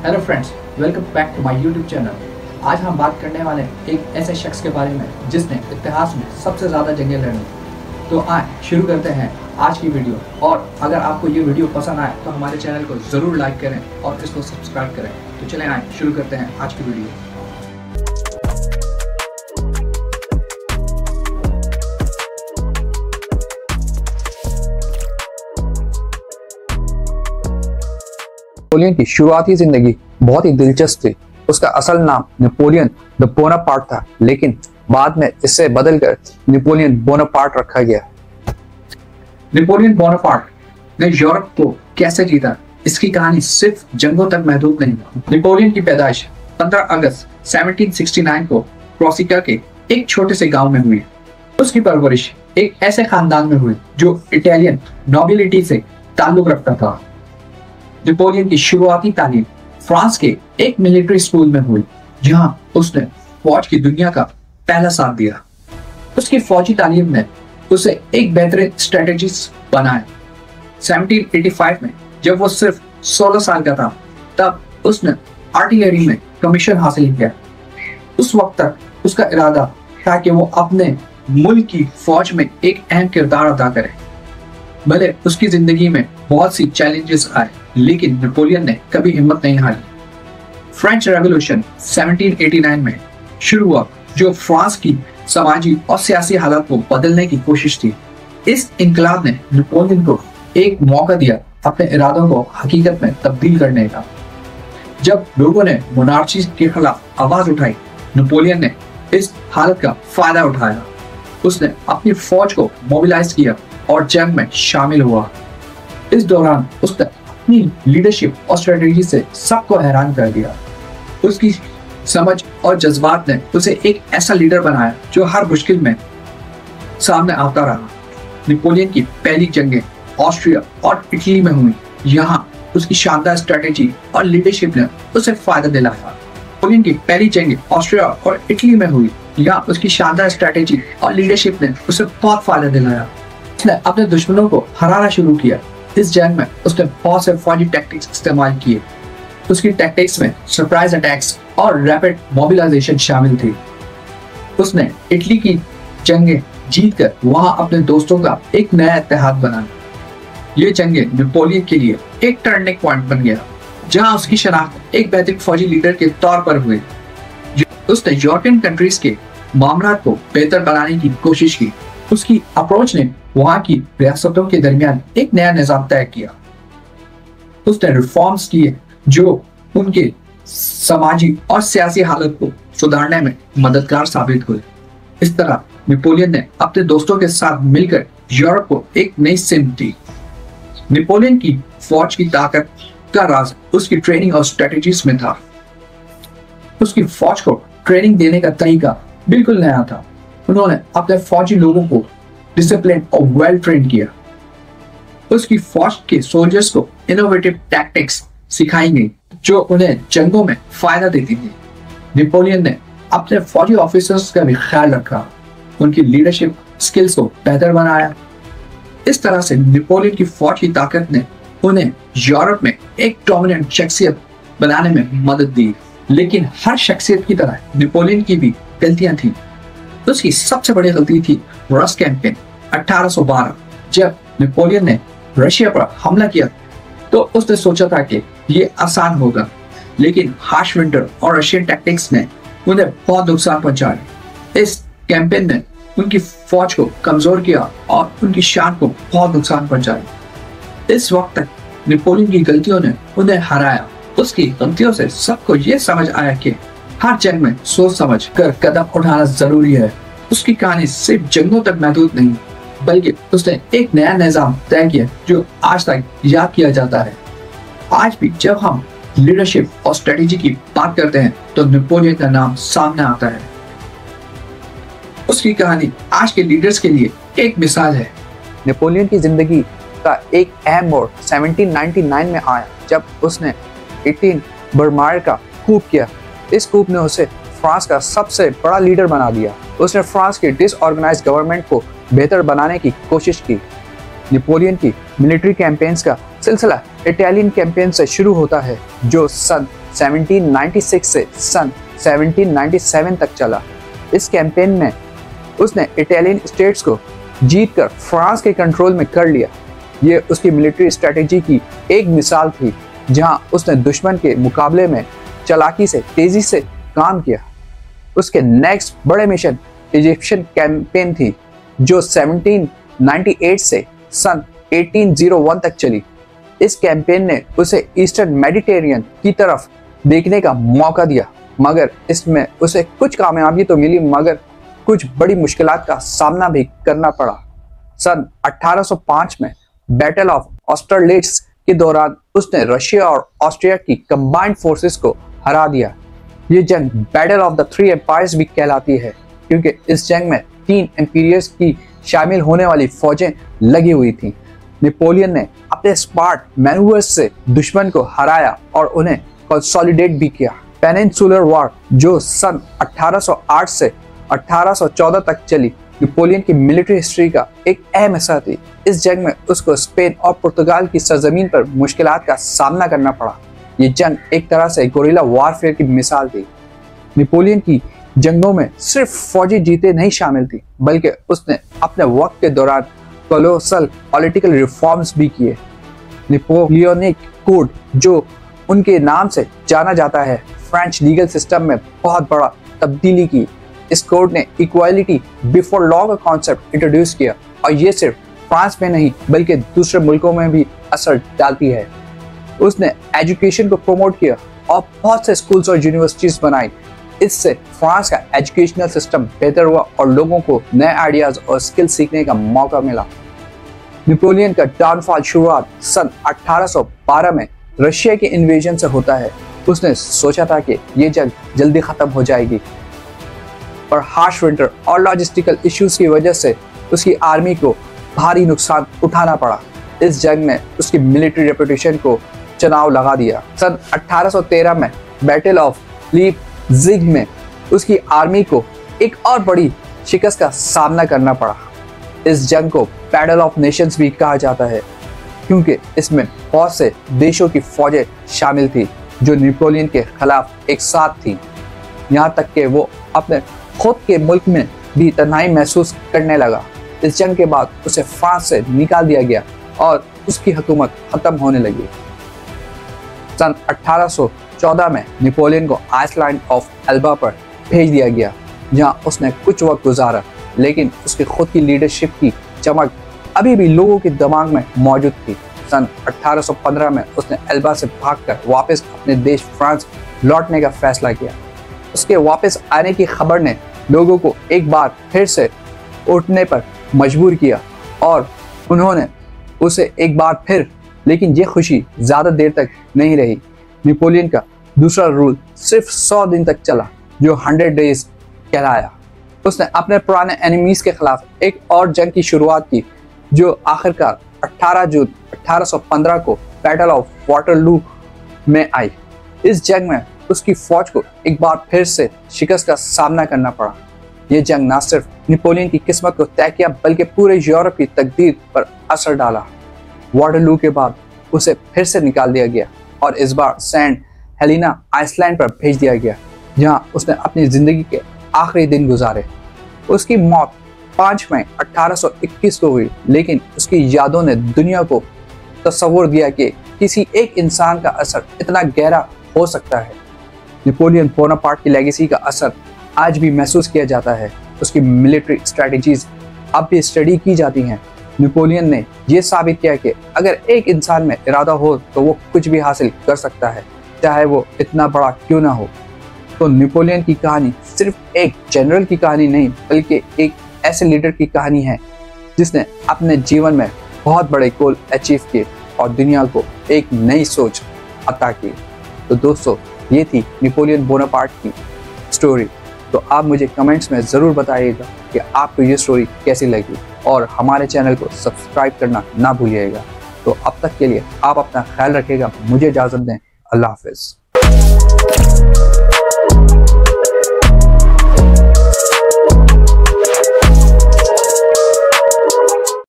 Hello friends, welcome back to my YouTube channel. आज हम बात करने वाले हैं एक ऐसे शख्स के बारे में जिसने इतिहास में सबसे ज़्यादा जंगें लड़ी। तो आए शुरू करते हैं आज की वीडियो। और अगर आपको ये वीडियो पसंद आए तो हमारे चैनल को ज़रूर लाइक करें और इसको सब्सक्राइब करें। तो चलें आए शुरू करते हैं आज की वीडियो। नेपोलियन की शुरुआती जिंदगी बहुत ही दिलचस्प थी। उसका असल नाम नेपोलियन द बोनापार्ट था, लेकिन बाद में इसे बदलकर नेपोलियन बोनापार्ट रखा गया। नेपोलियन बोनापार्ट ने यूरोप को कैसे जीता, इसकी कहानी सिर्फ जंगों तक महदूद नहीं है। नेपोलियन की पैदाइश 15 अगस्त 1769 को कोर्सिका के एक छोटे से गांव में हुई। उसकी परवरिश एक ऐसे खानदान में हुई जो इटालियन नोबिलिटी से ताल्लुक रखता था। नेपोलियन की शुरुआती तालीम फ्रांस के एक मिलिट्री स्कूल में हुई, जहां उसने फौज की दुनिया का पहला साथ दिया। उसकी फौजी तालीम ने उसे एक बेहतरीन स्ट्रेटेजिस्ट बनाया। 1785 में जब वो सिर्फ 16 साल का था, तब उसने आर्टिलरी में कमीशन हासिल किया। उस वक्त तक उसका इरादा था कि वो अपने मुल्क की फौज में एक अहम किरदार अदा करे। भले उसकी जिंदगी में बहुत सी चैलेंजेस आए, लेकिन नेपोलियन ने कभी हिम्मत नहीं हारी। फ्रेंच रेवोल्यूशन 1789 में शुरू हुआ, जो फ्रांस की समाजी और सियासी हालत को बदलने की कोशिश थी। इस इनकलाब ने नेपोलियन को एक मौका दिया अपने इरादों को हकीकत में तब्दील करने का। जब लोगों ने मोनार्ची के खिलाफ आवाज उठाई, नेपोलियन ने इस हालत का फायदा उठाया। उसने अपनी फौज को मोबिलाइज किया और जंग में शामिल हुआ। इस दौरान उसने अपनी लीडरशिप और स्ट्रेटेजी से सबको हैरान कर दिया। उसकी समझ और जज्बात ने उसे एक ऐसा लीडर बनाया जो हर मुश्किल में सामने आता रहा। नेपोलियन की पहली जंगें ऑस्ट्रिया और इटली में हुई। यहाँ उसकी शानदार स्ट्रेटेजी और लीडरशिप ने उसे फायदा दिलाया। नेपोलियन की पहली जंग ऑस्ट्रिया और इटली में हुई। यहाँ उसकी शानदार स्ट्रेटेजी और लीडरशिप ने उसे बहुत फायदा दिलाया। उसने अपने दुश्मनों को हराना शुरू किया। इस जंग में उसने बहुत से फौजी टैक्टिक्स इस्तेमाल किए। उसकी टैक्टिक्स में सरप्राइज अटैक्स और रैपिड मोबिलाइजेशन शामिल थी। उसने इटली की जंगें जीतकर वहां अपने दोस्तों का एक नया इत्तेहाद बनाया। ये जंगें नेपोलियन के लिए एक टर्निंग पॉइंट बन गया, जहां उसकी शनाख्त एक बेहतरीन फौजी लीडर के तौर पर हुई। उसने यूरोपियन कंट्रीज के मामलात को बेहतर बनाने की कोशिश की। उसकी अप्रोच ने वहां की रियासतों के दरमियान एक नया निजाम तय किया। उसने रिफॉर्म्स किए जो उनके समाजी और सियासी हालत को सुधारने में मददगार साबित हुए। इस तरह नेपोलियन ने अपने दोस्तों के साथ मिलकर यूरोप को एक नई सिमत दी। नेपोलियन की फौज की ताकत का राज उसकी ट्रेनिंग और स्ट्रेटेजीज में था। उसकी फौज को ट्रेनिंग देने का तरीका बिल्कुल नया था। उन्होंने अपने फौजी लोगों को डिसिप्लिन और वेल ट्रेन किया। उसकी फौज के सोल्जर्स को इनोवेटिव टैक्टिक्स सिखाई गई जो उन्हें जंगों में फायदा देती थी। नेपोलियन ने अपने फौजी ऑफिसर्स का भी ख्याल रखा, उनकी लीडरशिप स्किल्स को बेहतर बनाया। इस तरह से नेपोलियन की फौज की ताकत ने उन्हें यूरोप में एक डोमिनेंट शख्सियत बनाने में मदद दी। लेकिन हर शख्सियत की तरह नेपोलियन की भी गलतियां थी। उसकी सबसे बड़ी गलती थी रस कैंपेन 1812। जब नेपोलियन ने रशिया पर हमला किया तो उसने सोचा था कि ये आसान होगा, लेकिन हार्श विंटर और रशियन टैक्टिक्स ने उन्हें बहुत नुकसान पहुंचाया। इस कैंपेन ने उनकी फौज को कमजोर किया और उनकी शान को बहुत नुकसान पहुंचाया। इस वक्त तक नेपोलियन की गलतियों ने उन्हें हराया। उसकी गलतियों से सबको ये समझ आया कि हर जंग में सोच समझ कर कदम उठाना जरूरी है। उसकी कहानी सिर्फ जंगों तक महदूद नहीं, बल्कि उसने एक नया निजाम तय किया जो आज तक याद किया जाता है। आज भी जब हम लीडरशिप और स्ट्रेटेजी की बात करते हैं तो नेपोलियन का नाम सामने आता है। उसकी कहानी आज के लीडर्स के लिए एक मिसाल है। नेपोलियन की जिंदगी का एक अहम मोड़ 1799 में आया, जब उसने 18 बर्मायर का कूप किया। इस कूप ने उसे फ्रांस का सबसे बड़ा लीडर बना दिया। उसने फ्रांस की डिसऑर्गेनाइज्ड गवर्नमेंट को बेहतर बनाने की कोशिश की। नेपोलियन की मिलिट्री कैंपेन्स का सिलसिला इटालियन कैंपेन से शुरू होता है जो सन 1796 से सन 1797 तक चला। इस कैंपेन में उसने इटालियन स्टेट्स को जीतकर फ्रांस के कंट्रोल में कर लिया। ये उसकी मिलिट्री स्ट्रेटेजी की एक मिसाल थी जहां उसने दुश्मन के मुकाबले में चालाकी से तेजी से काम किया। उसके नेक्स्ट बड़े मिशन इजिप्शियन कैंपेन थी जो 1798 से सन 1801 तक चली। इस कैंपेन ने उसे ईस्टर्न मेडिटेरियन की तरफ देखने का मौका दिया, मगर इसमें उसे कुछ कामयाबी तो मिली मगर कुछ बड़ी मुश्किलात का सामना भी करना पड़ा। सन 1805 में बैटल ऑफ ऑस्टरलिट्ज के दौरान उसने रशिया और ऑस्ट्रिया की कंबाइंड फोर्सेस को हरा दिया। ये जंग battle of the three empires भी कहलाती है क्योंकि इस जंग में 3 एम्पायर्स की शामिल होने वाली फौजें लगी हुई थी। नेपोलियन ने अपने स्मार्ट मैनूवर्स से दुश्मन को हराया और उन्हें कंसोलिडेट भी किया। पेनिनसुलर वॉर जो सन 1808 से 1814 तक चली नेपोलियन की मिलिट्री हिस्ट्री का एक अहम हिस्सा थी। इस जंग में उसको स्पेन और पुर्तगाल की सरजमीन पर मुश्किलात का सामना करना पड़ा। ये जंग एक तरह से गोरिल्ला वॉरफेयर की मिसाल थी। नेपोलियन की जंगों में सिर्फ फौजी जीतें नहीं शामिल थी बल्कि उसने अपने वक्त के दौरान कोलोसल पॉलिटिकल रिफॉर्म्स भी किए। नेपोलियनिक कोड जो उनके नाम से जाना जाता है फ्रेंच लीगल सिस्टम में बहुत बड़ा तब्दीली की। इस कोड ने इक्वालिटी बिफोर लॉ का कॉन्सेप्ट इंट्रोड्यूस किया और ये सिर्फ फ्रांस में नहीं बल्कि दूसरे मुल्कों में भी असर डालती है। उसने एजुकेशन को प्रमोट किया और बहुत से स्कूल्स और यूनिवर्सिटीज बनाई। इससे फ्रांस का एजुकेशनल सिस्टम बेहतर हुआ और लोगों को नए आइडियाज और स्किल सीखने का मौका मिला। नेपोलियन का डाउनफॉल शुरुआत सन 1812 में रशिया के इन्वेजन से होता है। उसने सोचा था कि ये जंग जल्दी खत्म हो जाएगी, पर हार्श विंटर और लॉजिस्टिकल इश्यूज की वजह से उसकी आर्मी को भारी नुकसान उठाना पड़ा। इस जंग ने उसकी मिलिट्री रेपुटेशन को चुनाव लगा दिया। सन 1813 में बैटल ऑफ लीपजिग में उसकी आर्मी को एक और बड़ी शिकस्त का सामना करना पड़ा। इस जंग को बैटल ऑफ नेशंस भी कहा जाता है क्योंकि इसमें बहुत से देशों की फौजें शामिल थी जो नेपोलियन के खिलाफ एक साथ थी। यहाँ तक कि वो अपने खुद के मुल्क में भी तन्हाई महसूस करने लगा। इस जंग के बाद उसे फ्रांस से निकाल दिया गया और उसकी हुकूमत खत्म होने लगी। सन 1814 में नेपोलियन को आइसलैंड ऑफ एल्बा पर भेज दिया गया जहां उसने कुछ वक्त गुजारा, लेकिन उसकी खुद की लीडरशिप की चमक अभी भी लोगों के दिमाग में मौजूद थी। सन 1815 में उसने एल्बा से भागकर वापस अपने देश फ्रांस लौटने का फैसला किया। उसके वापस आने की खबर ने लोगों को एक बार फिर से उठने पर मजबूर किया और उन्होंने उसे एक बार फिर, लेकिन ये खुशी ज़्यादा देर तक नहीं रही। नेपोलियन का दूसरा रूल सिर्फ 100 दिन तक चला जो 100 डेज कहलाया। उसने अपने पुराने एनिमीज के खिलाफ एक और जंग की शुरुआत की जो आखिरकार 18 जून 1815 को बैटल ऑफ वाटरलू में आई। इस जंग में उसकी फौज को एक बार फिर से शिकस्त का सामना करना पड़ा। यह जंग न सिर्फ नेपोलियन की किस्मत को तय किया बल्कि पूरे यूरोप की तकदीर पर असर डाला। वाटरलू के बाद उसे फिर से निकाल दिया गया और इस बार सेंट हेलेना आइसलैंड पर भेज दिया गया जहां उसने अपनी जिंदगी के आखिरी दिन गुजारे। उसकी मौत 5 मई 1821 को हुई, लेकिन उसकी यादों ने दुनिया को तस्वुर दिया कि किसी एक इंसान का असर इतना गहरा हो सकता है। नेपोलियन बोनापार्ट की लेगेसी का असर आज भी महसूस किया जाता है। उसकी मिलिट्री स्ट्रेटजीज अब भी स्टडी की जाती हैं। नेपोलियन ने यह साबित किया कि अगर एक इंसान में इरादा हो तो वो कुछ भी हासिल कर सकता है, चाहे वो इतना बड़ा क्यों ना हो। तो नेपोलियन की कहानी सिर्फ एक जनरल की कहानी नहीं बल्कि एक ऐसे लीडर की कहानी है जिसने अपने जीवन में बहुत बड़े गोल अचीव किए और दुनिया को एक नई सोच अता की। तो दोस्तों, ये थी नेपोलियन बोनापार्ट की स्टोरी। तो आप मुझे कमेंट्स में ज़रूर बताइएगा कि आपको ये स्टोरी कैसी लगी और हमारे चैनल को सब्सक्राइब करना ना भूलिएगा। तो अब तक के लिए आप अपना ख्याल रखिएगा। मुझे इजाज़त दें। अल्लाह हाफ़िज़।